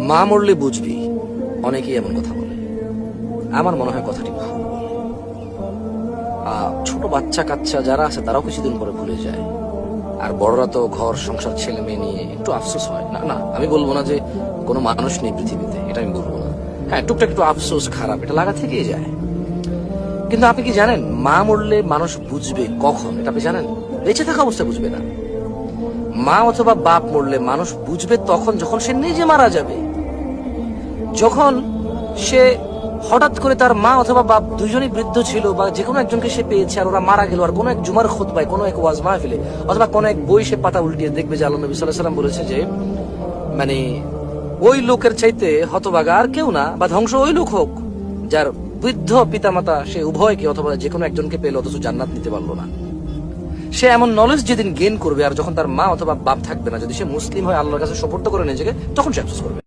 মা মরলে বুঝবি, অনেকেই এমন কথা বলে। আমার মনে হয় কথাটি ভুল। ছোট বাচ্চা কাচ্চা যারা আছে তারাও কিছুদিন পরে ভুলে যায়, আর বড়রা তো ঘর সংসার ছেলে মেয়ে নিয়ে একটু আফসোস হয়। না না, আমি বলবো না যে কোনো মানুষ নেই পৃথিবীতে, এটা আমি বলবো না। হ্যাঁ, টুকটাক একটু আফসোস খারাপ এটা লাগা থেকেই যায়। কিন্তু আপনি কি জানেন মা মরলে মানুষ বুঝবে কখন? এটা আপনি জানেন? বেঁচে থাকা অবস্থায় বুঝবে না। মা অথবা বাপ মরলে মানুষ বুঝবে তখন যখন সে নিজে মারা যাবে, যখন সে হঠাৎ করে তার মা অথবা বাপ দুজনই বৃদ্ধ ছিল বা যে কোনো একজনকে সে পেয়েছে আর ওরা মারা গেল, আর কোনো এক জুমার খুতবায়, কোনো এক ওয়াজ মাহফিলে অথবা কোনো এক বই সে পাতা উল্টিয়ে দেখবে যে আল্লাহ নবী সাল্লাল্লাহু আলাইহি ওয়াসাল্লাম বলেছে যে মানে ওই লোকের চাইতে হতভাগা আর কেউ না, বা ধ্বংস ওই লোক হোক যার বৃদ্ধ পিতামাতা সে উভয়কে অথবা যে কোনো একজনকে পেল অথচ জান্নাত নিতে পারলো না। সে এমন নলেজ যেদিন গেইন করবে আর যখন তার মা অথবা বাপ থাকবে না, যদি সে মুসলিম হয় আল্লাহর কাছে সুপার্দ করে নিজেকে, তখন সে আফসোস করবে।